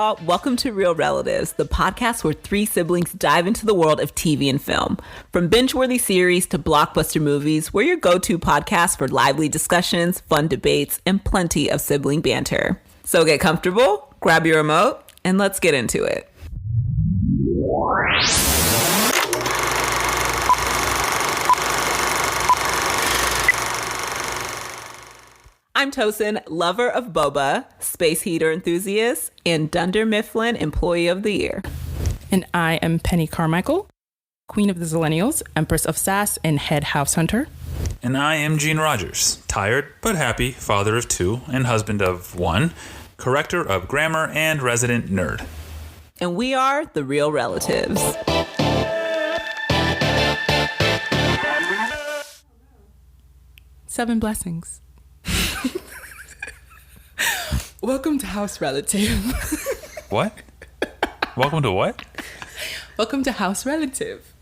y'all. Welcome to Real Relatives, the podcast where three siblings dive into the world of TV and film. From binge-worthy series to blockbuster movies, we're your go-to podcast for lively discussions, fun debates, and plenty of sibling banter. So get comfortable, grab your remote, and let's get into it. I'm Tosin, lover of boba, space heater enthusiast, and Dunder Mifflin Employee of the Year. And I am Penny Carmichael, Queen of the Zillennials, Empress of Sass, and Head House Hunter. And I am Gene Rogers, tired but happy, father of two and husband of one, corrector of grammar and resident nerd. And we are the Real Relatives. Seven blessings. Welcome to House Relative. What? Welcome to what? Welcome to House Relative.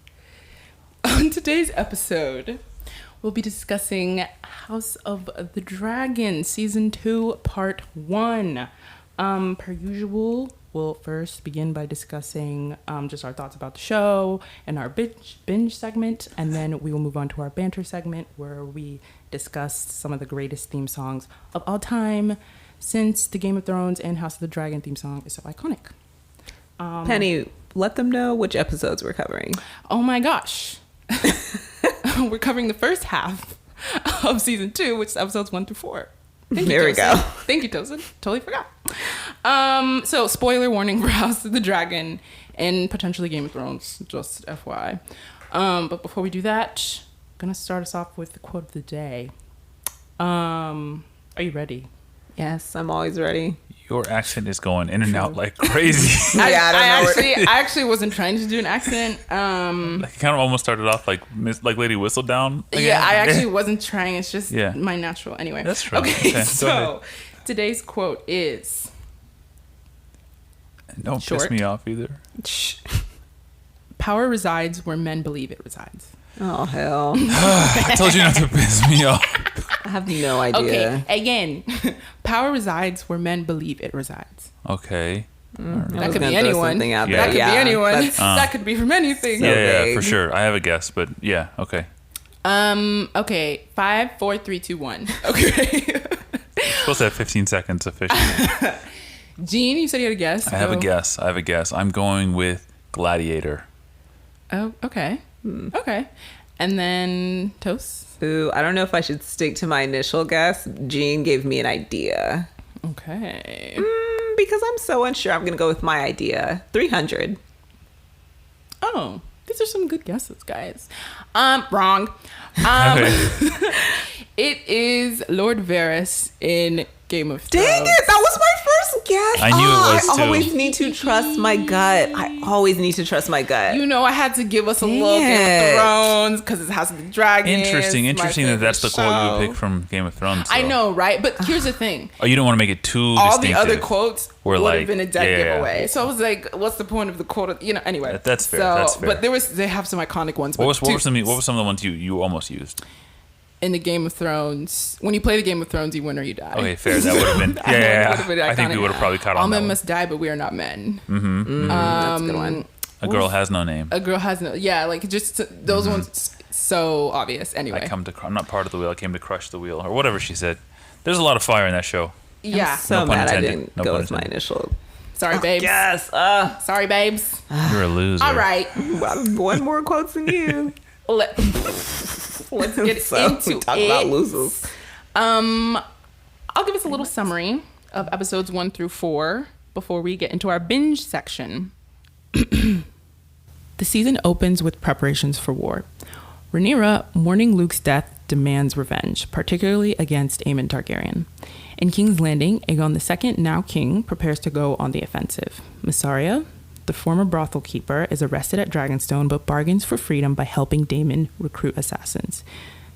On today's episode, we'll be discussing House of the Dragon, Season 2, Part 1. Per usual, we'll first begin by discussing just our thoughts about the show and our binge segment, and then we will move on to our banter segment where we discuss some of the greatest theme songs of all time, since the Game of Thrones and House of the Dragon theme song is so iconic. Penny, let them know which episodes we're covering. Oh my gosh. We're covering the first half of season 2, which is episodes 1 through 4. There we go. Thank you, Tosin. Totally forgot. So spoiler warning for House of the Dragon and potentially Game of Thrones, just FYI. But before we do that, I'm going to start us off with the quote of the day. Are you ready? Yes, I'm always ready. Your accent is going in and out like crazy. I actually wasn't trying to do an accent. Like, it kind of almost started off like Lady Whistledown. Again. Yeah, I actually wasn't trying. It's just my natural. Anyway. That's true. Okay, so today's quote is... Don't short. piss me off either. Power resides where men believe it resides. Oh, hell. I told you not to piss me off. I have no idea. Okay, again. Power resides where men believe it resides. Okay. That could be anyone. Yeah. That could be anyone. That's That could be from anything. So Yeah, vague. for sure. I have a guess, but yeah, okay. Okay. 5, 4, 3, 2, 1. Okay. Supposed to have 15 seconds officially. Gene, you said you had a guess. I have a guess. I'm going with Gladiator. Oh, okay. Okay. And then Toast. Ooh, I don't know if I should stick to my initial guess. Jean gave me an idea. Okay. Because I'm so unsure, I'm going to go with my idea. 300. Oh, these are some good guesses, guys. Wrong. It is Lord Varys in Game of Thrones. Dang it, that was my first guess. I knew it was, I too. always need to trust my gut. You know, I had to give us a little Dang Game it. of Thrones because it's House of the Dragon. Interesting that that's the quote you would pick from Game of Thrones. I so. know, right? But here's the thing. Oh, you don't want to make it too All distinctive. the other quotes Were would like- have been a dead yeah. giveaway. So I was like, what's the point of the quote? Anyway. That's fair, So, that's fair. But they have some iconic ones. What but were some of the ones you almost used? in the Game of Thrones, when you play the Game of Thrones, you win or you die. Okay, fair. That would have been. I think we iconic. would have probably caught All on that men one. must die, but we are not men. That's a good one. A girl has no name. A girl has no. Yeah, like just those ones. So obvious. Anyway. I'm not part of the wheel. I came to crush the wheel, or whatever she said. There's a lot of fire in that show. Yeah. I'm so No pun mad I intended. didn't No go pun with my intended. initial. Sorry, babes. Yes. Sorry, babes. You're a loser. All right. One more quotes than you. Let's get So, into we talk it. about losers. I'll give us a little summary of episodes 1 through 4 before we get into our binge section. The season opens with preparations for war. Rhaenyra, mourning Luke's death, demands revenge, particularly against Aemond Targaryen. In King's Landing, Aegon II, now king, prepares to go on the offensive. Mysaria, the former brothel keeper, is arrested at Dragonstone but bargains for freedom by helping Daemon recruit assassins.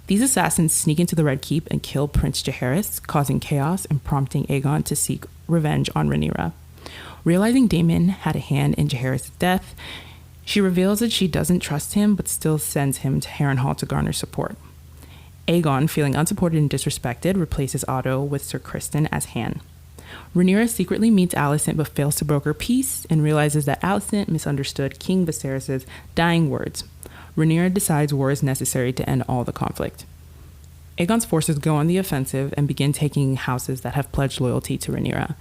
These assassins sneak into the Red Keep and kill Prince Jaehaerys, causing chaos and prompting Aegon to seek revenge on Rhaenyra. Realizing Daemon had a hand in Jaehaerys' death, she reveals that she doesn't trust him but still sends him to Harrenhal to garner support. Aegon, feeling unsupported and disrespected, replaces Otto with Sir Criston as Han. Rhaenyra secretly meets Alicent but fails to broker peace and realizes that Alicent misunderstood King Viserys' dying words. Rhaenyra decides war is necessary to end all the conflict. Aegon's forces go on the offensive and begin taking houses that have pledged loyalty to Rhaenyra.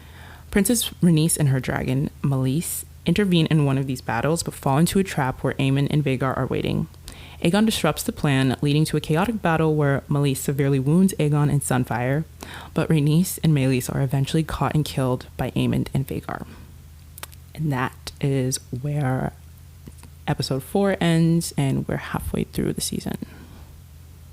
Princess Rhaenys and her dragon, Meleys, intervene in one of these battles but fall into a trap where Aemond and Vhagar are waiting. Aegon disrupts the plan, leading to a chaotic battle where Meleys severely wounds Aegon and Sunfyre, but Rhaenys and Meleys are eventually caught and killed by Aemond and Vhagar. And that is where episode 4 ends, and we're halfway through the season.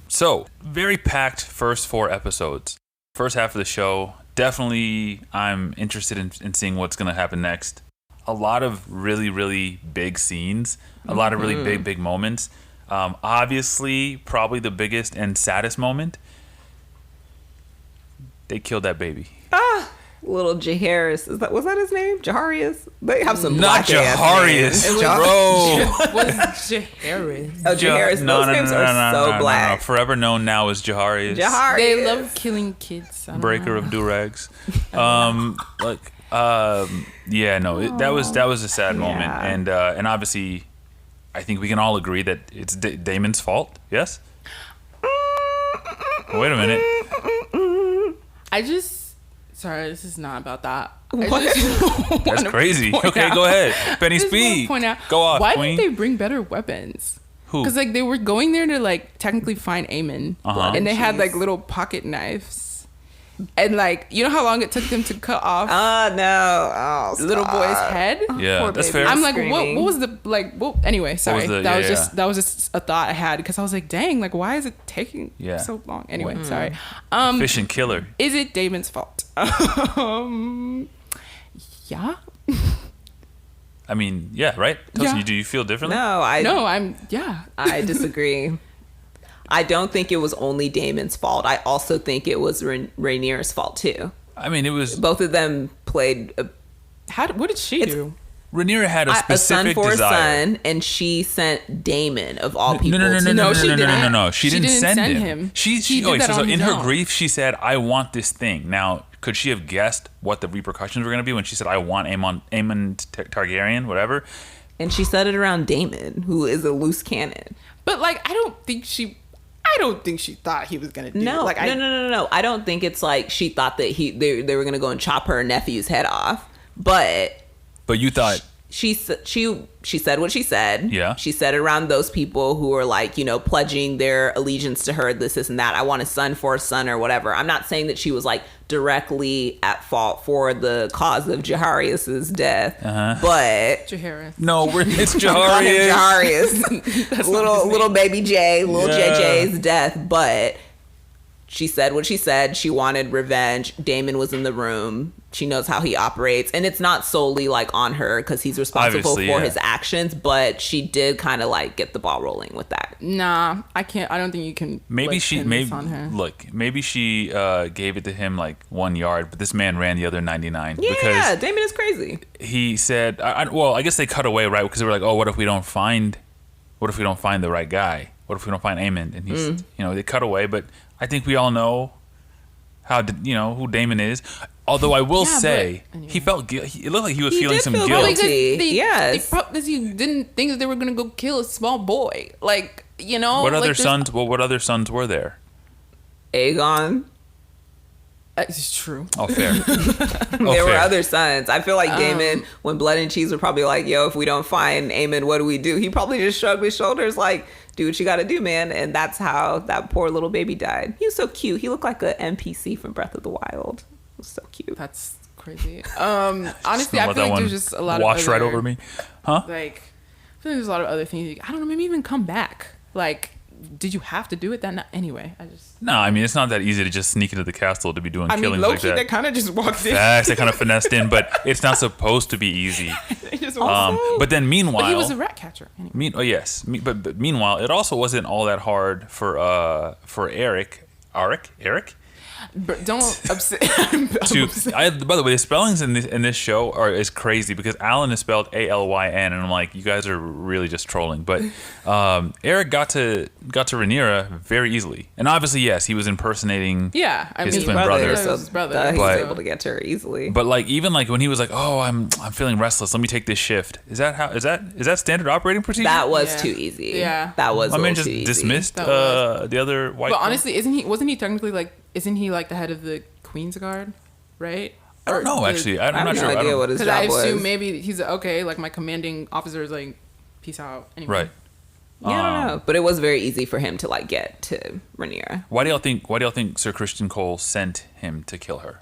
So, very packed first 4 episodes. First half of the show, definitely I'm interested in seeing what's going to happen next. A lot of really, really big scenes, a lot of really big moments. Obviously, probably the biggest and saddest moment, they killed that baby. Little Jaehaerys. Was that his name? Jaehaerys? They have some Not black ass names. Jaehaerys, bro. What's Jaehaerys? Oh, Jaehaerys. Those names are so black. No. Forever known now as Jaehaerys. Jaehaerys. They love killing kids. Breaker of do-rags. That was a sad moment, and obviously, I think we can all agree that it's Daemon's fault. Yes. Wait a minute. Sorry, this is not about that. That's crazy. Okay, go ahead. Benny Speed. Point out, go off, why Queen. didn't they bring better weapons? Who? Because they were going there to technically find Aemond, and they had little pocket knives, and you know how long it took them to cut off the little boy's head. Yeah, that's fair. I'm like, what was the anyway, sorry. That was just a thought I had because I was like, dang, why is it taking so long? Anyway, sorry. Efficient killer. Is it Daemon's fault? Yeah. I mean, yeah, right? Tosin, do you feel differently? I disagree. I don't think it was only Daemon's fault. I also think it was Rhaenyra's fault too. I mean, it was both of them played. What did she do? Rhaenyra had a specific a son for desire. a son, and she sent Daemon of all people. No. She didn't send him. She did that on in his her own. grief, she said, "I want this thing." Now, could she have guessed what the repercussions were going to be when she said, "I want Aemond Targaryen," whatever? And she said it around Daemon, who is a loose cannon. But I don't think she thought he was gonna do. No. I don't think it's she thought that they were gonna go and chop her nephew's head off. But you thought she said what she said. Yeah. She said it around those people who were pledging their allegiance to her, this and that. I want a son for a son or whatever. I'm not saying that she was directly at fault for the cause of Jaehaerys' death, but Jaehaerys. No, it's Jaehaerys. Jaehaerys. little baby J, JJ's death, but she said what she said. She wanted revenge. Daemon was in the room. She knows how he operates, and it's not solely on her because he's responsible for his actions, but she did kind of get the ball rolling with that. Nah, I can't. I don't think you can. Maybe she on her. maybe she gave it to him 1 yard, but this man ran the other 99. Yeah, because Daemon is crazy. He said, I guess they cut away, right? Because they were oh, what if we don't find the right guy? What if we don't find Aemond? And he's, they cut away, but I think we all know who Daemon is. Although I will say, anyway. he felt guilty. It looked like he was feeling some guilt. Yes. Because he didn't think that they were going to go kill a small boy. What other sons? Well, what other sons were there? Aegon. It's true. Oh, fair. There were other sons. I feel like Daemon, when Blood and Cheese were probably yo, if we don't find Aemond, what do we do? He probably just shrugged his shoulders do what you got to do, man. And that's how that poor little baby died. He was so cute. He looked like an NPC from Breath of the Wild. It was so cute. That's crazy. Honestly, I feel like there's just a lot of wash right over me, huh? I feel like there's a lot of other things. I don't know. Maybe even come back. Did you have to do it that night? Anyway, No, I mean, it's not that easy to just sneak into the castle to be doing killings like that. They kind of just walked in. Facts, they kind of finessed in, but it's not supposed to be easy. They just but then meanwhile... But he was a rat catcher. Anyway. Yes. But meanwhile, it also wasn't all that hard for Eric. Don't upset. By the way, the spellings in this show is crazy because Alan is spelled Alyn, and I'm like, you guys are really just trolling. But Eric got to Rhaenyra very easily, and obviously, yes, he was impersonating his twin brother. So his brother. he was able to get to her easily. But like even like when he was like, oh, I'm feeling restless, let me take this shift. Is that standard operating procedure? That was too easy. Yeah, that was. I mean, just too easy. dismissed the other white. But honestly, wasn't he technically like? Isn't he like the head of the Queen's Guard, right? I don't know, actually. I'm not sure. I have no idea what his job was. Because I assume maybe he's okay. Like my commanding officer is like, peace out. Anyway. Right. Yeah, I don't know, but it was very easy for him to like get to Rhaenyra. Why do y'all think Sir Criston Cole sent him to kill her?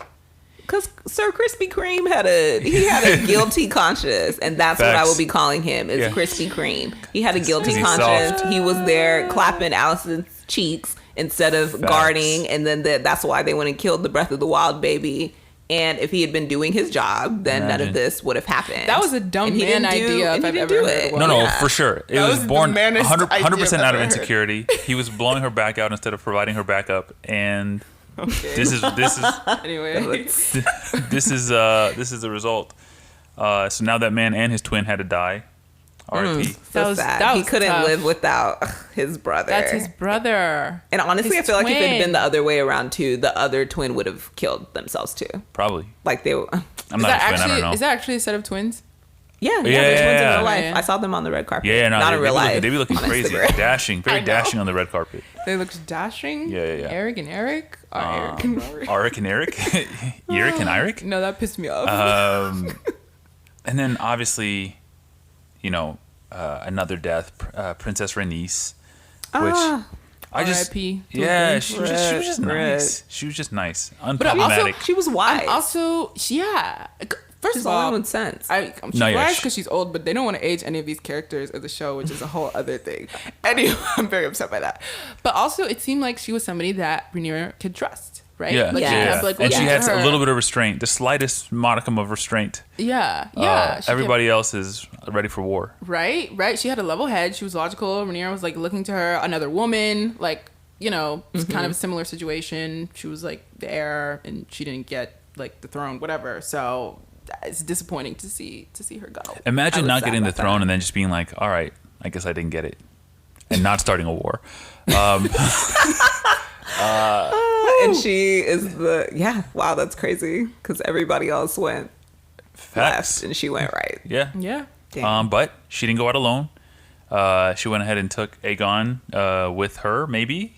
Because Sir Krispy Kreme had a guilty conscience, and that's what I will be calling him is Krispy Kreme. He had a guilty conscience. Soft. He was there clapping Allison's cheeks instead of guarding, and then that's why they went and killed the Breath of the Wild baby. And if he had been doing his job, then none of this would have happened. That was a dumb man idea if I've ever heard one. No, for sure. It was born 100% out of heard. insecurity. He was blowing her back out instead of providing her backup, and this is anyway. this is the result. So now that man and his twin had to die. R.I.P. So sad. He couldn't live without his brother. That's his brother. And honestly, I feel like if it had been the other way around too, the other twin would have killed themselves too. Probably. Like they. I'm not a twin. I don't know. Is that actually a set of twins? Yeah, they're twins in real life. Yeah. I saw them on the red carpet. Yeah, no, not in real life. They be looking crazy, dashing, very dashing on the red carpet. They looked dashing. Yeah. Eric and Eric, or Eric and Eric. Eric and Eric, Eric and Eric. No, that pissed me off. And then obviously, another death, Princess Rhaenys, which I just R.I.P. Yeah, she was just nice. She was just nice, unproblematic. But also, she was wise. Also, First She's of all, with sense. She's wise because she's old, but they don't want to age any of these characters of the show, which is a whole other thing. Anyway, I'm very upset by that. But also, it seemed like she was somebody that Rhaenyra could trust, right? Yeah, like, and she had a little bit of restraint, the slightest modicum of restraint. Yeah. Everybody else is ready for war. Right. She had a level head. She was logical. Rhaenyra was like looking to her, another woman, like, it's kind of a similar situation. She was like the heir, and she didn't get like the throne, whatever. So it's disappointing to see her go. Imagine not getting the throne and then just being like, all right, I guess I didn't get it, and not starting a war. And she is wow, that's crazy because everybody else went left and she went right. Yeah. Damn. But she didn't go out alone. She went ahead and took Aegon with her, maybe.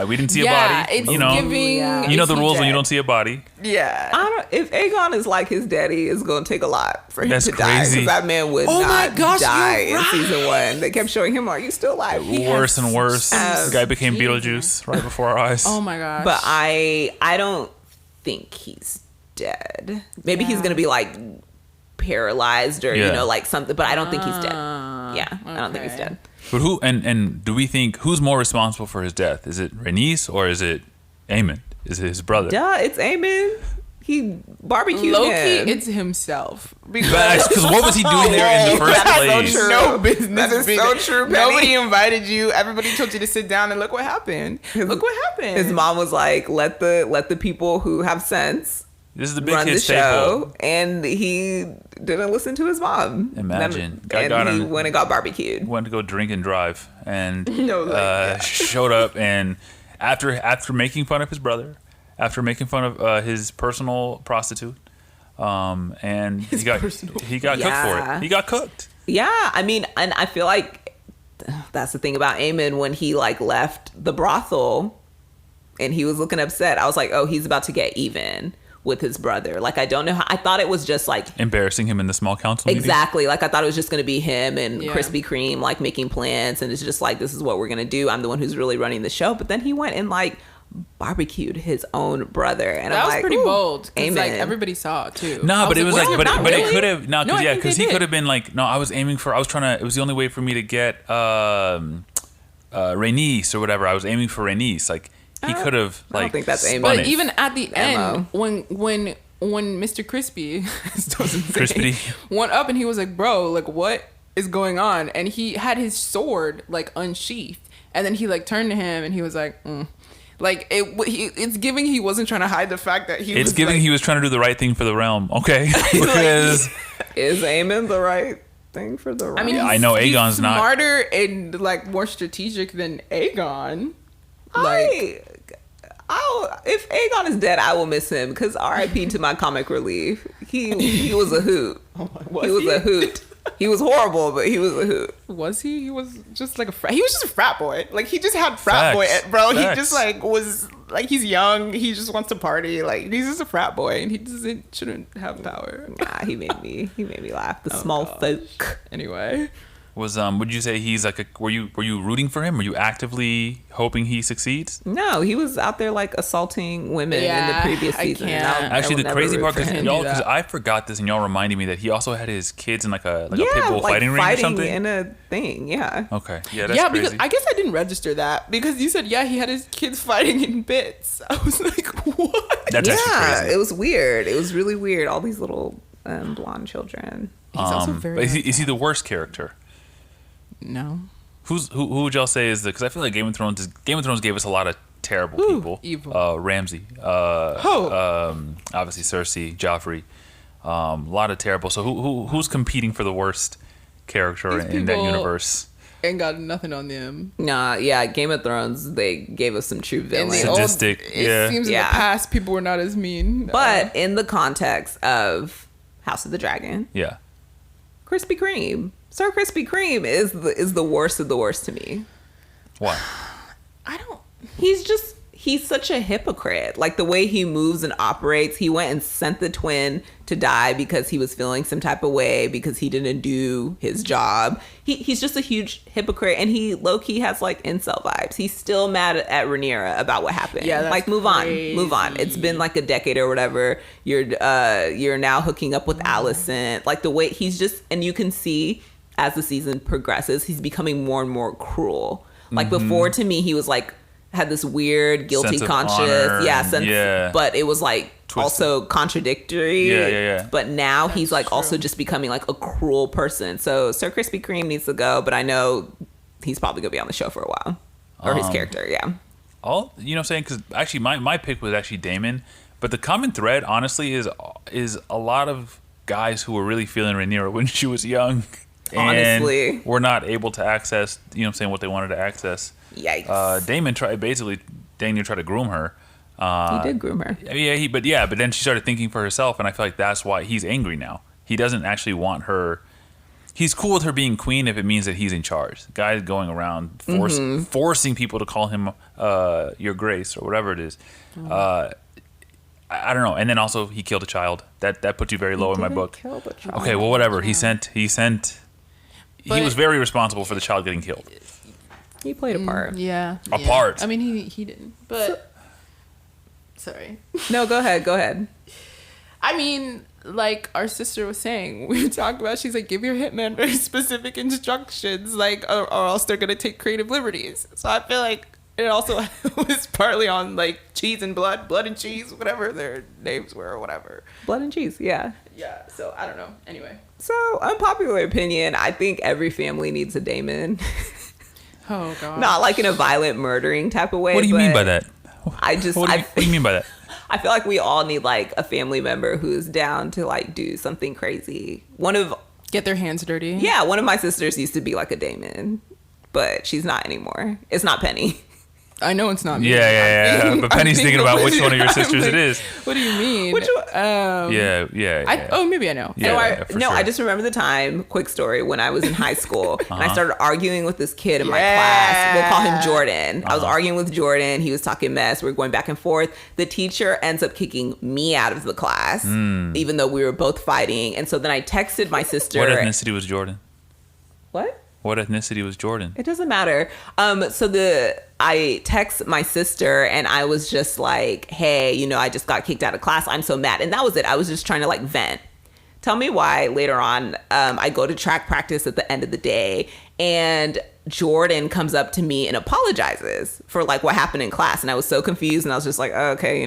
We didn't see a body. It's you know, giving. You know the rules when you don't see a body. Yeah. If Aegon is like his daddy, it's going to take a lot for him to die. Crazy. Because that man would not die in season 1. They kept showing him, are you still alive? Worse and worse. The guy became Beetlejuice right before our eyes. Oh my gosh. But I don't think he's dead. Maybe he's going to be like paralyzed or, like something. But I don't think he's dead. Yeah, I don't think he's dead. But who and do we think who's more responsible for his death? Is it Rhaenys or is it Aemond? Is it his brother? Duh, it's Aemond. He barbecued Low-key, him. it's himself. Because what was he doing there in the first place? So no business. That is so true, Penny. Nobody invited you. Everybody told you to sit down, and look what happened. His mom was like, "Let the people who have sense." This is the big run kid the show, staple. and he didn't listen to his mom. Imagine. And he went and got barbecued. Went to go drink and drive, and No, showed up. And after making fun of his brother, after making fun of his personal prostitute, and he got cooked for it. He got cooked. Yeah, I mean, and I feel like that's the thing about Aemond when he like left the brothel, and he was looking upset. I was like, oh, he's about to get even with his brother. Like, I don't know how. I thought it was just like embarrassing him in the small council meeting. Exactly. Like, I thought it was just going to be him and Krispy Kreme like making plans, and it's just like, this is what we're going to do. I'm the one who's really running the show. But then he went and like barbecued his own brother, and that I'm was like, pretty bold. Amen. Like everybody saw it too. No, but it was like, but really? it could have because he could have been like, no, I was trying to. It was the only way for me to get Rhaenys or whatever. I was aiming for Rhaenys. Like he could have. Like, I don't think that's Aemond. But even at the end, when Mr. Crispy went up and he was like, bro, like what is going on? And he had his sword like unsheathed, and then he like turned to him and he was like, Like it's giving he wasn't trying to hide the fact that he. It's was giving like, he was trying to do the right thing for the realm. Okay, because Is Aemond the right thing for the realm? I mean, I know he's Aegon's not. smarter and like more strategic than Aegon. If Aegon is dead, I will miss him because R.I.P. to my comic relief. He was a hoot. He was a hoot. He was horrible, but he was a hoot. Was he? He was just like he was just a frat boy. Like he just had frat boy, bro. Facts. He just like was like he's young. He just wants to party. Like he's just a frat boy, and he shouldn't have power. Nah, he made me laugh. The small folk. Anyway, would you say he's like were you rooting for him? Were you actively hoping he succeeds? No, he was out there like assaulting women in the Yeah, previous I season. can't. I Actually, will the never crazy root part for is him. because I forgot this and y'all reminded me that he also had his kids in like a pit bull like fighting ring or something. in a thing. Yeah. Okay, yeah, that's yeah, crazy. because I guess I didn't register that because you said he had his kids fighting in bits. I was like, what? That's actually crazy. It was weird. It was really weird. All these little blonde children. He's also very. But is he the worst character? No. Who would y'all say is the? Because I feel like Game of Thrones gave us a lot of terrible people. Evil. Ramsay. Obviously Cersei, Joffrey. A lot of terrible. So who's competing for the worst character in that universe? Ain't got nothing on them. Nah, yeah, Game of Thrones, they gave us some true villains. Sadistic, It seems in the past people were not as mean. But in the context of House of the Dragon, Yeah. Krispy Kreme. Sir Krispy Kreme is the worst of the worst to me. Why? I don't. He's such a hypocrite. Like the way he moves and operates. He went and sent the twin to die because he was feeling some type of way because he didn't do his job. He's just a huge hypocrite, and he low-key has like incel vibes. He's still mad at Rhaenyra about what happened. Yeah, that's like move on. It's been like a decade or whatever. You're now hooking up with Alicent. Like the way he's just, and you can see as the season progresses, he's becoming more and more cruel. Like before, to me, he was like had this weird guilty conscience, but it was like also contradictory. Yeah. But now he's like also just becoming like a cruel person. So Sir Krispy Kreme needs to go, but I know he's probably gonna be on the show for a while, or his character. Yeah. All you know, what I'm saying, because actually my pick was actually Daemon, but the common thread honestly is a lot of guys who were really feeling Rhaenyra when she was young. Honestly, and were not able to access, what they wanted to access. Yikes. Daemon tried to groom her. He did groom her. But then she started thinking for herself, and I feel like that's why he's angry now. He doesn't actually want her. He's cool with her being queen if it means that he's in charge. The guy's going around forcing people to call him Your Grace or whatever it is. I don't know. And then also he killed a child. That puts you very low in my book. Okay, well, whatever. He was very responsible for the child getting killed. He played a part. Yeah. A part. I mean, he didn't. But sorry. No, go ahead. I mean, like our sister was saying, we talked about. She's like, give your hitman very specific instructions, like, or else they're gonna take creative liberties. So I feel like it also was partly on like cheese and blood and cheese, whatever their names were or whatever. Blood and cheese, yeah. Yeah. So I don't know. Anyway. So unpopular opinion, I think every family needs a Daemon. Oh god. Not like in a violent murdering type of way. What do you mean by that? What do you mean by that? I feel like we all need like a family member who's down to like do something crazy. Get their hands dirty. Yeah, one of my sisters used to be like a Daemon, but she's not anymore. It's not Penny. I know it's not me. Yeah. But Penny's thinking about which one of your sisters it is. What do you mean? Which one? Yeah. Maybe I know. I just remember the time, quick story, when I was in high school and I started arguing with this kid in my class. We'll call him Jordan. I was arguing with Jordan. He was talking mess. We were going back and forth. The teacher ends up kicking me out of the class, even though we were both fighting. And so then I texted my sister. What ethnicity was Jordan? What? What ethnicity was Jordan? It doesn't matter. I text my sister and I was just like, hey, I just got kicked out of class. I'm so mad. And that was it. I was just trying to like vent. Tell me why later on I go to track practice at the end of the day and Jordan comes up to me and apologizes for like what happened in class. And I was so confused and I was just like, oh, okay,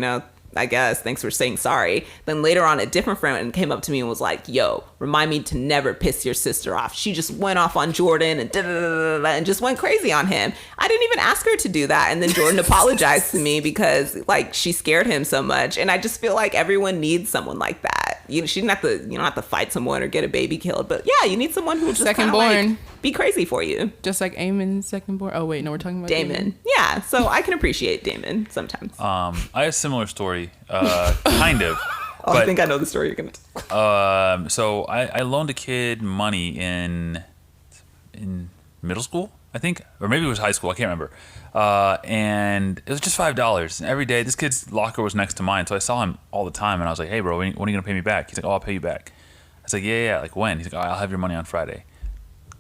I guess. Thanks for saying sorry. Then later on, a different friend came up to me and was like, yo, remind me to never piss your sister off. She just went off on Jordan and and just went crazy on him. I didn't even ask her to do that. And then Jordan apologized to me because like she scared him so much. And I just feel like everyone needs someone like that. You don't have to fight someone or get a baby killed. But yeah, you need someone who will just second born. Like, be crazy for you. Just like Aemond's second born. Oh, wait, no, we're talking about Daemon. Yeah, so I can appreciate Daemon sometimes. I have a similar story, kind of. I think I know the story you're going to So I loaned a kid money in middle school, I think, or maybe it was high school. I can't remember. And it was just $5. And every day, this kid's locker was next to mine, so I saw him all the time. And I was like, "Hey, bro, when are you gonna pay me back?" He's like, "Oh, I'll pay you back." I was like, "Yeah. Like when?" He's like, "Oh, I'll have your money on Friday."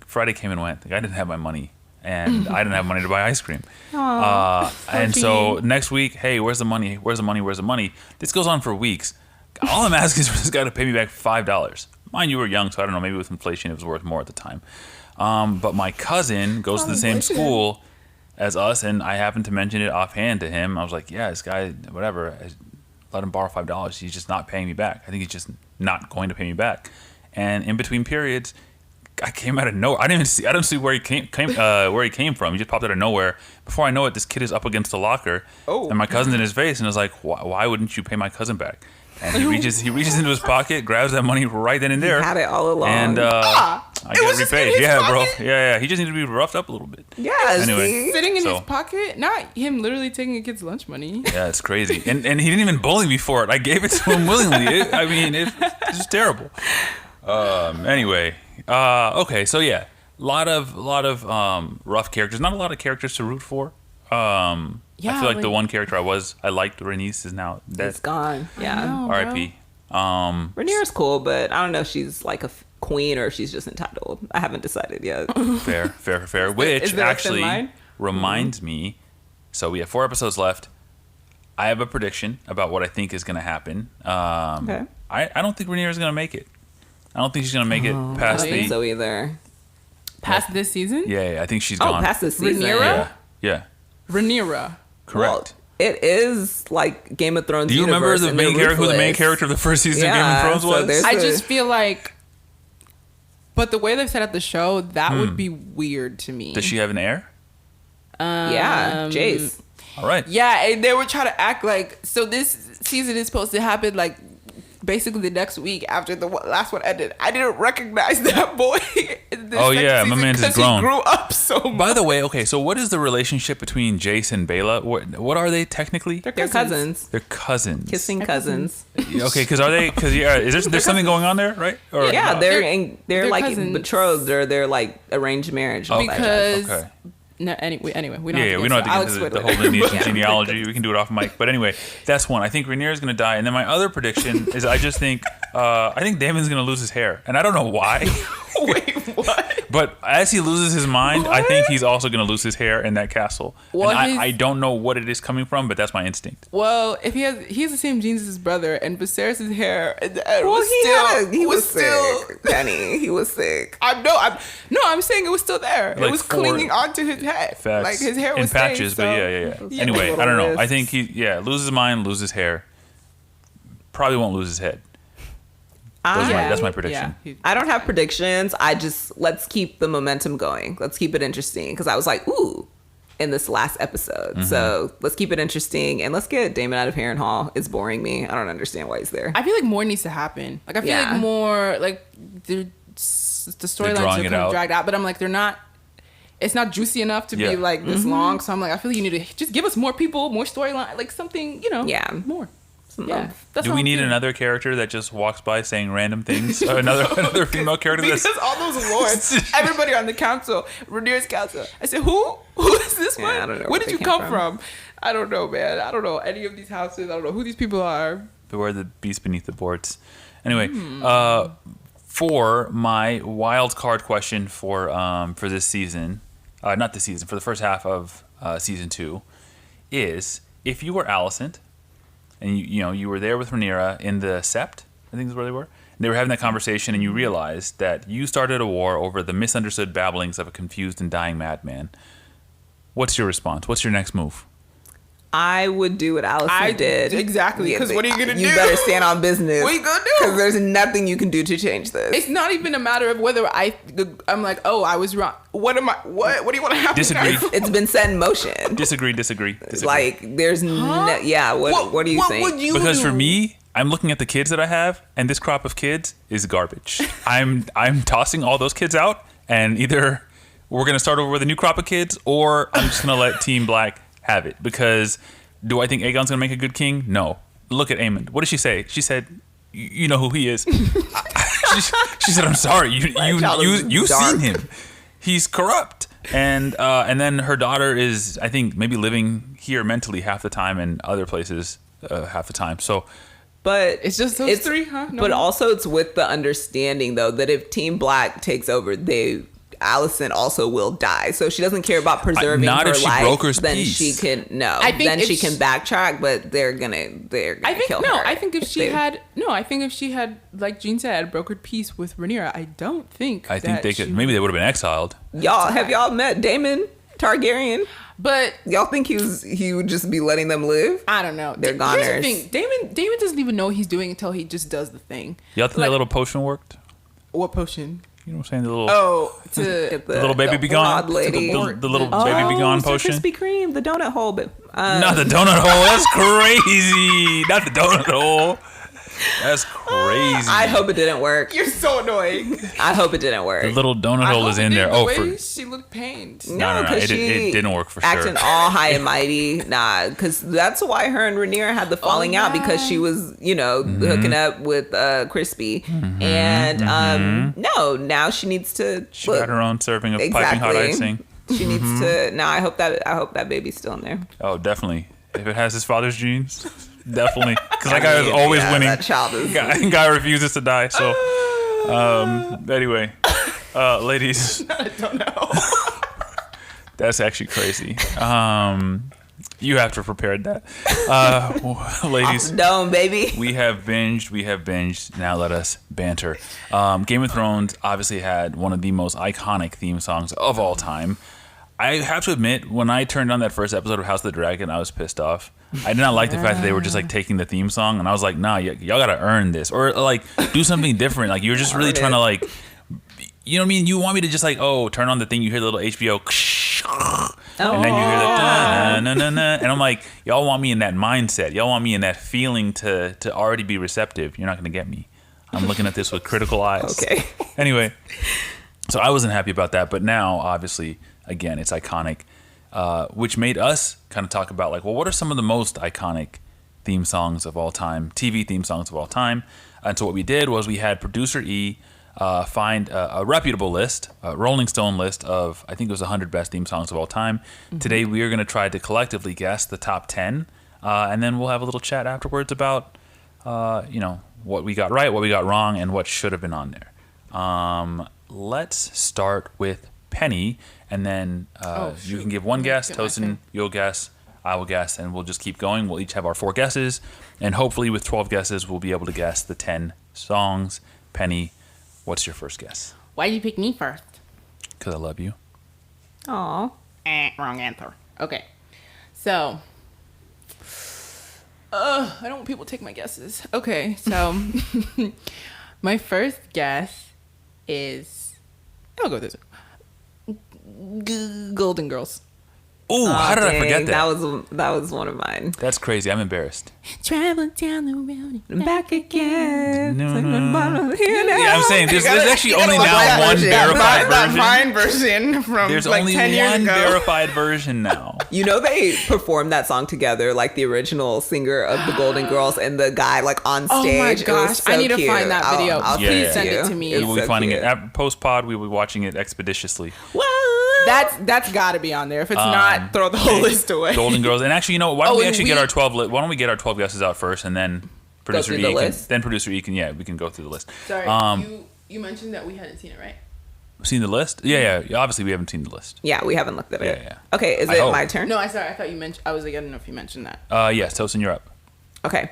Friday came and went. Like, I didn't have my money, and I didn't have money to buy ice cream. And so next week, hey, where's the money? Where's the money? Where's the money? This goes on for weeks. All I'm asking is for this guy to pay me back $5. Mind you, were young, so I don't know. Maybe with inflation, it was worth more at the time. But my cousin goes to the same school as us, and I happened to mention it offhand to him. I was like, yeah, this guy, whatever, let him borrow $5. He's just not paying me back. I think he's just not going to pay me back. And in between periods, I came out of nowhere. I don't see where he came from. He just popped out of nowhere. Before I know it, this kid is up against the locker, and my cousin's in his face, and I was like, why wouldn't you pay my cousin back? And he reaches into his pocket, grabs that money right then and there. He had it all along. And I get repaid. Yeah, bro. Yeah. He just needed to be roughed up a little bit. Yeah. Anyway, sitting in his pocket, not him literally taking a kid's lunch money. Yeah, it's crazy. And he didn't even bully me for it. I gave it to him willingly. It's just terrible. Anyway, okay. So yeah, a lot of rough characters. Not a lot of characters to root for. I feel like the one character I liked, Rhaenys, is now dead. It's gone. Yeah. R.I.P. Rhaenyra's cool, but I don't know if she's like a queen or if she's just entitled. I haven't decided yet. Fair. Which actually reminds me, so we have 4 episodes left. I have a prediction about what I think is going to happen. Okay. I don't think Rhaenyra's going to make it. I don't think she's going to make it past I don't think so either. Past this season? Yeah, I think she's gone. Past this season. Rhaenyra? Yeah. Rhaenyra. Correct. Well, it is like Game of Thrones. Do you remember the main character? Who the main character of the first season of Game of Thrones was? I just feel like, but the way they've set up the show, that would be weird to me. Does she have an heir? Yeah, Jace. All right. Yeah, and they were trying to act like, so this season is supposed to happen like basically the next week after the last one ended. I didn't recognize that boy. My man's is grown. He grew up so much. By the way, okay, so what is the relationship between Jace and Bela? What are they technically? They're cousins. They're cousins. Kissing cousins. Okay, is there something going on there, right? Or, yeah, no? they're like cousins. Betrothed, or they're like arranged marriage. Because okay. No, anyway, we don't we don't have to get into the whole lineage and genealogy. We can do it off mic. But anyway, that's one. I think Rhaenyra is going to die. And then my other prediction is I think Daemon's going to lose his hair. And I don't know why. Wait, what? But as he loses his mind, I think he's also going to lose his hair in that castle. Well, and I don't know what it is coming from, but that's my instinct. Well, if he has the same genes as his brother, and Viserys' hair, he was sick. Penny, he was sick. I'm saying it was still there. Like it was clinging onto his head. Facts. Like his hair was in patches, staying, but yeah. Anyway, I don't know. I think he loses his mind, loses hair. Probably won't lose his head. That's my prediction. Yeah. I don't have predictions. Let's keep the momentum going. Let's keep it interesting. Because I was like, ooh, in this last episode. Mm-hmm. So let's keep it interesting. And let's get Daemon out of Harrenhal. It's boring me. I don't understand why he's there. I feel like more needs to happen. Like, I feel like more, like, the storylines are kind of dragged out. But I'm like, it's not juicy enough to be, like, this long. So I'm like, I feel like you need to just give us more people, more storyline, like something, more. Yeah. Do we need another character that just walks by saying random things? Another female character? Because all those lords, everybody on the council, Rhaenyra's council. I said, who is this one? I don't know where did you come from? I don't know, man. I don't know any of these houses. I don't know who these people are. Beware the beast beneath the boards. Anyway, for my wild card question for this season, not this season, for the first half of season 2, is if you were Alicent, and you were there with Rhaenyra in the Sept, I think is where they were. And they were having that conversation, and you realized that you started a war over the misunderstood babblings of a confused and dying madman. What's your response? What's your next move? I would do what Allison did. Exactly. Because what are you gonna do? You better stand on business. What are you gonna do? Because there's nothing you can do to change this. It's not even a matter of whether I'm like, oh, I was wrong. What do you want to happen? Disagree. It's been set in motion. Disagree. Like, there's what do you think? What would you Because do? for me, I'm looking at the kids that I have, and this crop of kids is garbage. I'm tossing all those kids out, and either we're gonna start over with a new crop of kids, or I'm just gonna let Team Black have it. Because do I think Aegon's gonna make a good king? No. Look at Aemond. What did she say? She said, "You know who he is." she said, "I'm sorry. You've seen him. He's corrupt." And then her daughter is, I think, maybe living here mentally half the time, and other places half the time. So. But It's just those three, huh? No. But also it's with the understanding, though, that if Team Black takes over, Allison also will die. So she doesn't care about preserving not her if she life. broke her then peace. she can I think Then if she can backtrack, but they're gonna kill her. I think if she had, like Jean said, brokered peace with Rhaenyra, I think they could. Maybe they would have been exiled. Have y'all met Daemon Targaryen? But Y'all think he would just be letting them live? I don't know. They're Here's goners. the thing. Damon doesn't even know what he's doing until he just does the thing. Y'all think that little potion worked? What potion? You know what I'm saying? The little To The little baby be gone. broad lady. The little baby be gone Sir potion. Krispy Kreme, the donut hole. But Not the donut hole. That's crazy. Not the donut hole. That's crazy. I hope it didn't work. You're so annoying. I hope it didn't work. The little donut hole is in there. The Oh, way she looked pained. No, because it didn't work for sure. acting all high and mighty. Nah, because that's why her and Rhaenyra had the falling out, because she was, hooking up with Crispy. And now she needs to. She got her own serving of piping hot icing. She needs to. Now I hope that baby's still in there. Oh, definitely. If it has his father's genes, definitely. Because that guy is always winning. That child is. Guy refuses to die. So, anyway, ladies. I don't know. That's actually crazy. You have to have prepared that. Ladies. Off the dome, baby. We have binged. Now let us banter. Game of Thrones obviously had one of the most iconic theme songs of all time. I have to admit, when I turned on that first episode of House of the Dragon, I was pissed off. I did not like the fact that they were just like taking the theme song, and I was like, nah, y'all gotta earn this, or like do something different. Like you're just really trying to like, you know what I mean? You want me to just like, turn on the thing, you hear the little HBO, and then you hear the na-na-na-na, and I'm like, y'all want me in that mindset. Y'all want me in that feeling to already be receptive. You're not gonna get me. I'm looking at this with critical eyes. Okay. Anyway, so I wasn't happy about that, but now obviously. Again, it's iconic, which made us kind of talk about like, well, what are some of the most iconic theme songs of all time, TV theme songs of all time? And so what we did was we had producer E find a reputable list, a Rolling Stone list of, I think it was 100 best theme songs of all time. Mm-hmm. Today we are going to try to collectively guess the top 10, and then we'll have a little chat afterwards about, what we got right, what we got wrong, and what should have been on there. Let's start with Penny. And then you can give one guess. Tosin, you'll guess. I will guess. And we'll just keep going. We'll each have our 4 guesses. And hopefully with 12 guesses, we'll be able to guess the 10 songs. Penny, what's your first guess? Why did you pick me first? Because I love you. Aw. Wrong answer. Okay. So, I don't want people to take my guesses. Okay. So, my first guess is, I'll go with this. Golden Girls. Ooh, how did I forget that? That was one of mine. That's crazy. I'm embarrassed. Travel down the road and back again. Yeah, I'm saying there's actually only now one verified that version. Vine version from There's like only 10 years one ago. verified version now. They performed that song together, like the original singer of the Golden Girls and the guy like on stage. Oh my It was gosh, so I need to cute. find that video. Please send it to me. It's We'll be so finding cute. it at post-pod. We will be watching it expeditiously. That's got to be on there. If it's not, throw the whole list away. Golden Girls. And actually, why don't we and actually get our 12 why don't we get our 12 guesses out first, and then producer through E the can, list? then producer E can we can go through the list. Sorry, you mentioned that we hadn't seen it, right? Seen the list? Yeah. Obviously, we haven't seen the list. Yeah, we haven't looked at it. Yeah. Okay, is I it hope. my turn? No, I thought you mentioned. I was like, I don't know if you mentioned that. Yes, Tosin, you're up. Okay.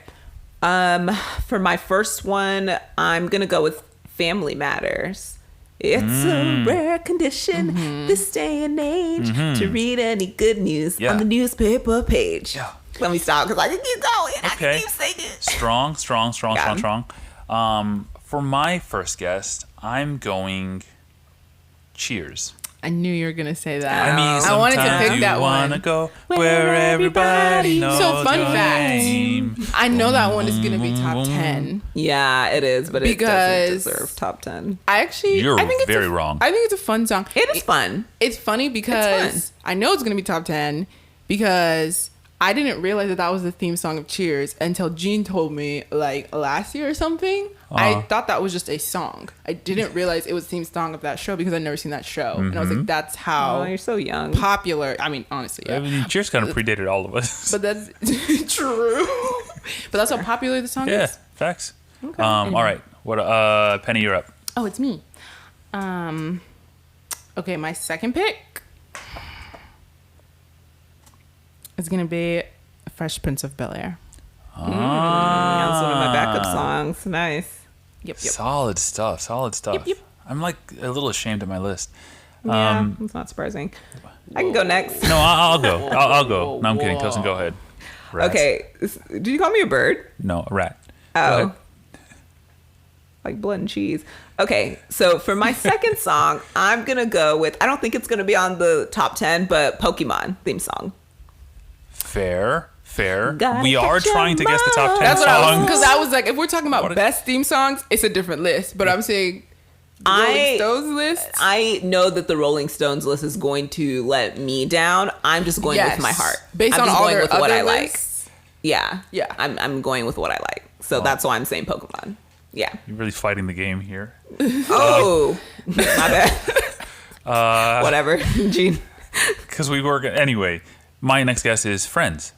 For my first one, I'm gonna go with Family Matters. It's a rare condition this day and age to read any good news on the newspaper page. Yeah. Let me stop because I can keep going. Okay. I can keep singing. Strong. For my first guest, I'm going Cheers. I knew you were gonna say that. I mean, I wanted to sometimes pick that you wanna one. go where everybody knows So fun your fact. name. I know that one is gonna be top 10. Yeah, it is, but it Because- doesn't deserve top 10. I think it's very wrong. I think it's a fun song. It is fun. It's funny because It's I know it's gonna be top 10 because I didn't realize that was the theme song of Cheers until Jean told me like last year or something. I thought that was just a song. I didn't realize it was the theme song of that show because I'd never seen that show. And I was like, that's how Oh, you're so young. popular. I mean, honestly, yeah. I mean, Cheers kind of predated all of us. But that's true. But that's how popular the song Yeah, is. facts. All right. What? Penny, you're up. Oh, it's me. Okay, my second pick is gonna be Fresh Prince of Bel-Air. That's one of my backup songs. Nice. Yep. Solid stuff. Yep. I'm like a little ashamed of my list. Yeah, it's not surprising. I can go next. No, I'll go. I'll go. No, I'm kidding. Tosin, go ahead. Rats. Okay. Did you call me a bird? No, a rat. Go Oh. ahead. Like blood and cheese. Okay, so for my second song, I'm going to go with, I don't think it's going to be on the top 10, but Pokemon theme song. Fair. Gotta We are catch 'em trying to guess the top 10 That's what I was, songs. because I was like, if we're talking about What is- best theme songs, it's a different list. But I'm saying the Rolling Stones list. I know that the Rolling Stones list is going to let me down. I'm just going with my heart. Based I'm on just all going their with what other I like. lists. Yeah. Yeah. I'm going with what I like. So that's why I'm saying Pokemon. Yeah. You're really fighting the game here. Oh, my bad. Whatever, Gene. Because we were... Anyway, my next guess is Friends.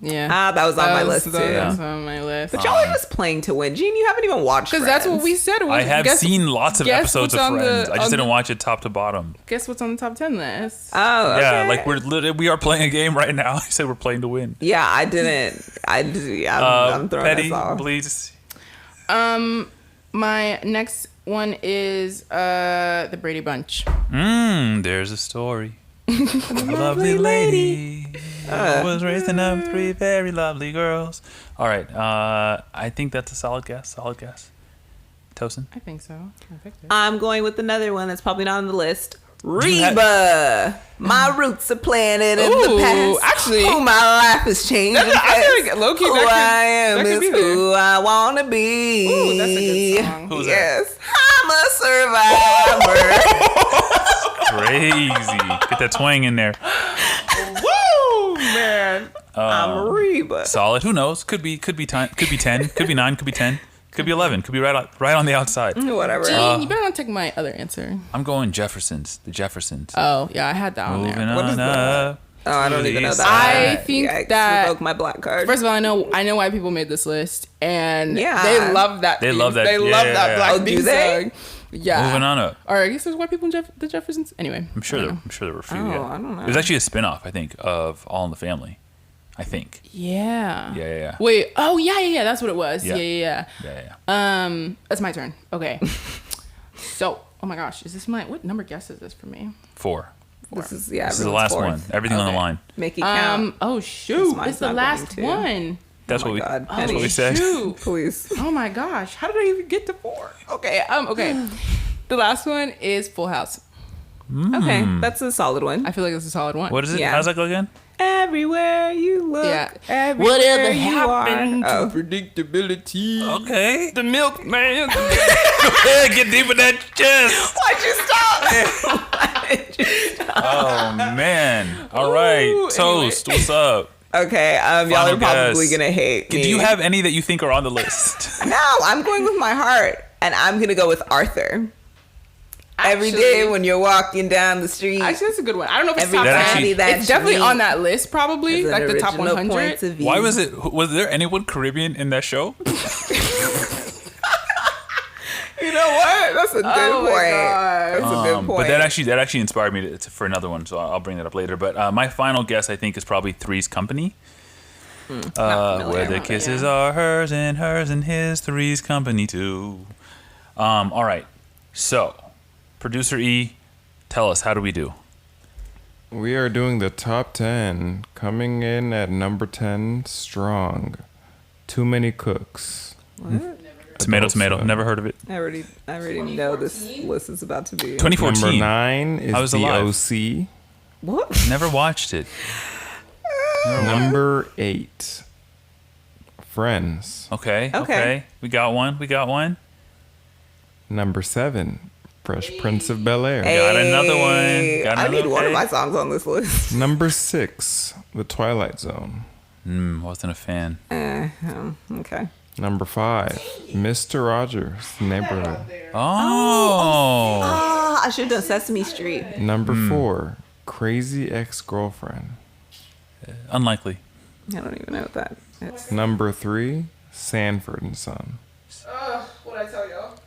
Yeah. That was on my list, That too. was on my list. But y'all are just playing to win. Gene, you haven't even watched Because that's what we said. I have seen lots of guess episodes of what's on Friends. the- I just on didn't the- watch it top to bottom. Guess what's on the top 10 list? Oh, okay. Yeah, like we are playing a game right now. I said we're playing to win. Yeah, I didn't. I'm throwing Petty, this off. please. My next one is the Brady Bunch. There's a story. A lovely lady was raising up 3 very lovely girls. All right, I think that's a solid guess. Tosin? I think so. I picked it. I'm going with another one that's probably not on the list. you Reba. My roots are planted in Ooh, the past. actually- oh, my life is changing. I feel like low-key who that could- I am that could is be there. who I want to be. Ooh, that's a good song. Who's yes, I'm a survivor. Crazy. Get that twang in there. Woo, man. I'm Reba. Solid. Who knows? Could be 10. Could be 10. Could be 9. Could be 10. Could be 11. Could be right on the outside. Whatever. Gene, you better not take my other answer. I'm going Jeffersons. The Jeffersons. Oh, yeah, I had that on Moving there. What is on that? up. Oh, I don't even know that. I think Yikes, that- revoke my black card. First of all, I know why people made this list, and Yeah. they love that. They theme. love that- They love yeah. that black Oh, do theme they? song. Yeah. Moving on up. Or I guess there's white people in the Jeffersons. Anyway, I'm sure there were a few. Oh, Yeah. I don't know. It was actually a spin-off, I think, of All in the Family. I think. Yeah. Yeah. Wait. Oh, yeah. That's what it was. Yeah. Yeah. Yeah. That's my turn. Okay. So, oh my gosh, what number guess is this for me? 4. This is This is the everyone's last fourth. one. Everything on the Okay. line. Make it count. Oh shoot, mine's it's the not last going to. one. That's Oh what my we. God, That's what Penny. we said. Shoot. Please. Oh my gosh, how did I even get to 4? Okay. Okay. The last one is Full House. Okay, that's a solid one. I feel like that's a solid one. What is it? Yeah. How's that go again? Everywhere you look, Yeah. everywhere Whatever you happened are. to predictability? Okay. The milkman. Get deep in that chest. Why'd you stop? Why did you stop? Oh man. All right. Ooh, Toast. What's up? Okay, y'all Final are probably guess. gonna hate me. Do you have any that you think are on the list? No, I'm going with my heart, and I'm gonna go with Arthur. Every day when you're walking down the street, Actually, that's a good one. I don't know if it's every top That 10. actually- that It's definitely you on meet that list, probably. is an Like the top original 100. points of view. Why was it? Was there anyone Caribbean in that show? You know what? That's a good Oh my point. God. That's a good point. But that actually inspired me for another one, so I'll bring that up later. But my final guess, I think, is probably Three's Company. Where the kisses are hers and his, Three's Company too. All right. So, producer E, tell us, how do we do? We are doing the top 10. Coming in at number 10, Strong. Too Many Cooks. What? Tomato. Never heard of it. I already know this list is about to be. 2014. Number 9 I is was The alive. OC. What? Never watched it. Number 8, Friends. Okay. We got one. Number 7, Fresh Prince of Bel-Air. Got another one. I need one of my songs on this list. Number 6, The Twilight Zone. Wasn't a fan. Okay. Number 5, Mr. Rogers' Neighborhood. Oh. I should have done Sesame Street. Number 4, Crazy Ex-Girlfriend. Unlikely. I don't even know what that is. Number 3, Sanford and Son. What'd I tell y'all?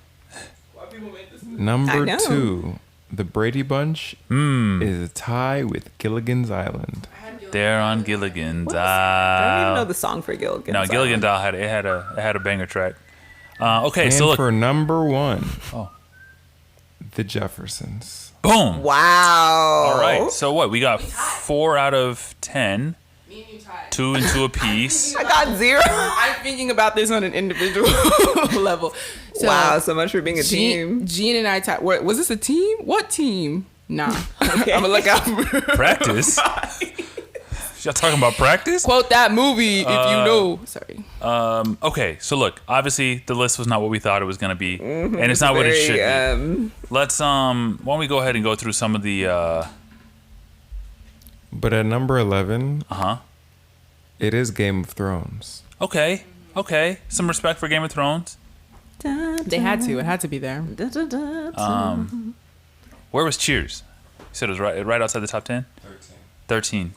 Why people make this? I Number know. 2, The Brady Bunch is a tie with Gilligan's Island. There on Gilligan's I don't even know Isle. the song for Gilligan's No, Island. Gilligan's Isle had a banger track. Okay, And so look. for number 1, Oh. The Jeffersons. Boom. Wow. All right. So what? We got 4 out of 10. Me and you tied. 2 and 2 apiece. I got 0. I'm thinking about this on an individual level. So, Wow, so much for being a team. Gene and I tied. Was this a team? What team? Nah. Okay. I'm gonna look out. Practice. Y'all talking about practice? Quote that movie if you know. Sorry. Okay, so look, obviously the list was not what we thought it was gonna be, and it's not what it should be. Let's why don't we go ahead and go through some of the But at number 11, uh-huh. it is Game of Thrones. Okay. Some respect for Game of Thrones. They had to. It had to be there. Where was Cheers? You said it was right outside the top 10? 13.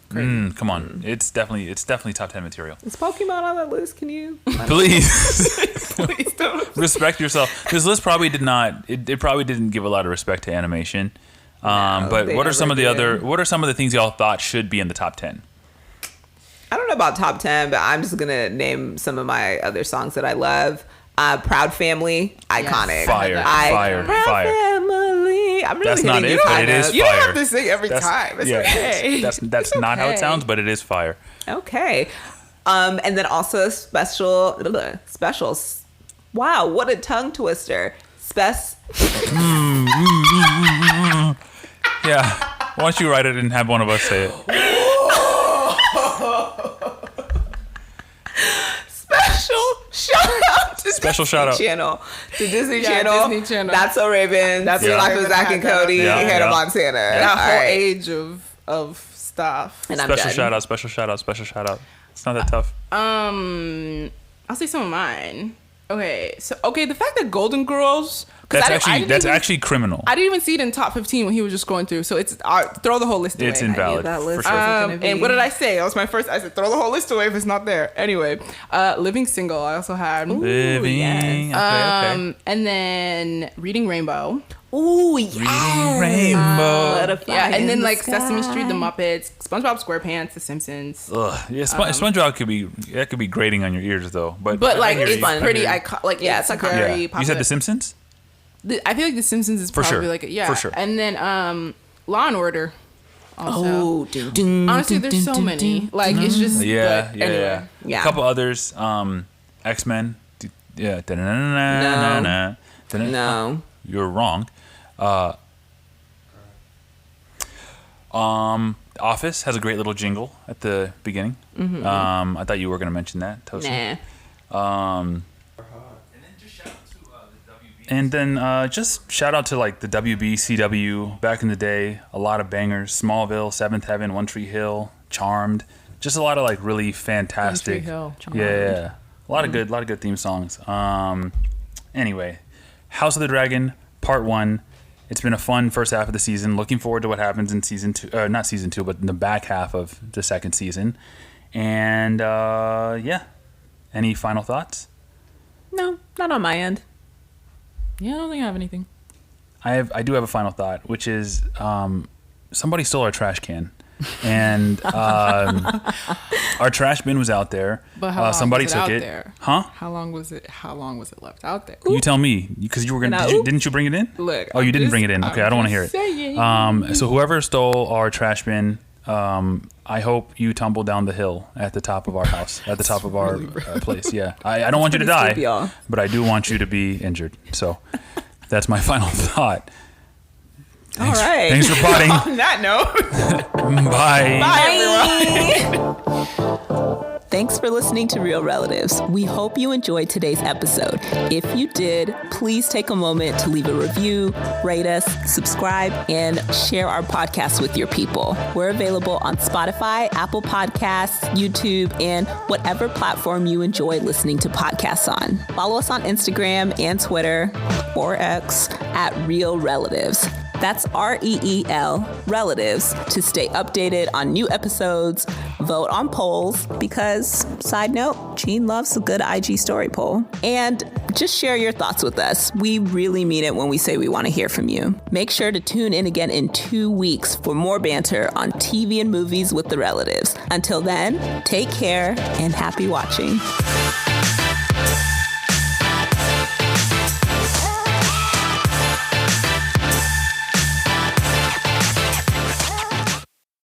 Come on. It's definitely top 10 material. Is Pokemon on that list? Can you? Please. Please don't. Respect yourself. This list probably did not. It probably didn't give a lot of respect to animation. But they what are some never of the did. what are some of the things y'all thought should be in the top 10? I don't know about top 10, but I'm just gonna name some of my other songs that I love. Proud Family, iconic. Fire. Proud Fire. Family. I'm really That's not hitting it, you but high it is notes. You don't fire. have to sing every time. It's okay. That's not how it okay. sounds, but it is fire. Okay. And then also specials. Wow, what a tongue twister. Yeah. Why don't you write it and have one of us say it? Special shout out to Special shout out. Channel. To Disney Yeah, Channel. Disney Channel. That's So Raven. That's Yeah. the Life of Zach and Cody. Yeah, Hannah yeah. Montana. That All whole right. age of stuff. And I'm Special done. shout out. Special shout out. Special shout out. It's not that tough. I'll say some of mine. Okay, the fact that Golden Girls. 'cause That's actually criminal. I didn't even see it in top 15 when he was just going through. So it's throw the whole list away. It's invalid. that list For sure. wasn't gonna be- And what did I say? That was my first. I said throw the whole list away if it's not there. Anyway, Living Single. I also had. Living. yes. Okay. And then Reading Rainbow. Ooh, yes. Reading Rainbow. Let a fly Yeah, and in then the like Sesame sky. Street, The Muppets, SpongeBob SquarePants, The Simpsons. Ugh. Yeah, SpongeBob could be grating on your ears though. But Like I hear it's you. I hear pretty you. iconic. Like Yeah, it's it's iconic. very Yeah. popular. You said The Simpsons? I feel like The Simpsons is For probably sure. like yeah. For sure. And then Law and Order. Also. Oh, dun, dun, Honestly, dun, there's dun, so dun, many. dun. Like it's just Yeah, but yeah, anyway. Yeah. A couple others. X-Men. Yeah. Da-na-na-na-na-na. No. You're wrong. Office has a great little jingle at the beginning. I thought you were going to mention that, Tosin. Nah. And then just shout out to like the WB, CW back in the day. A lot of bangers. Smallville, Seventh Heaven, One Tree Hill, Charmed. Just a lot of like really fantastic. One Tree Hill, Charmed. Yeah, a lot of good theme songs. Anyway, House of the Dragon Part 1. It's been a fun first half of the season. Looking forward to what happens in season 2. Not season 2, but in the back half of the second season. And yeah, any final thoughts? No, not on my end. Yeah, I don't think I have anything. I do have a final thought, which is somebody stole our trash can. and our trash bin was out there. But how long somebody was it took out it. there? Huh? How long was it left out there? You tell me, because you were gonna. Didn't you bring it in? Look, oh, you didn't just- bring it in. Okay, I don't want to hear it. saying. So whoever stole our trash bin, I hope you tumble down the hill at the top of our house, at the top of our place. Yeah, I don't want you to die, creepy, y'all. but I do want you to be injured. So that's my final thought. Thanks, All right. Thanks for potting. On that note, Bye. bye everyone. Thanks for listening to Real Relatives. We hope you enjoyed today's episode. If you did, please take a moment to leave a review, rate us, subscribe, and share our podcast with your people. We're available on Spotify, Apple Podcasts, YouTube, and whatever platform you enjoy listening to podcasts on. Follow us on Instagram and Twitter, or X, at Real Relatives. That's REEL, Relatives, to stay updated on new episodes, vote on polls, because, side note, Gene loves a good IG story poll, and just share your thoughts with us. We really mean it when we say we want to hear from you. Make sure to tune in again in 2 weeks for more banter on TV and movies with the relatives. Until then, take care and happy watching.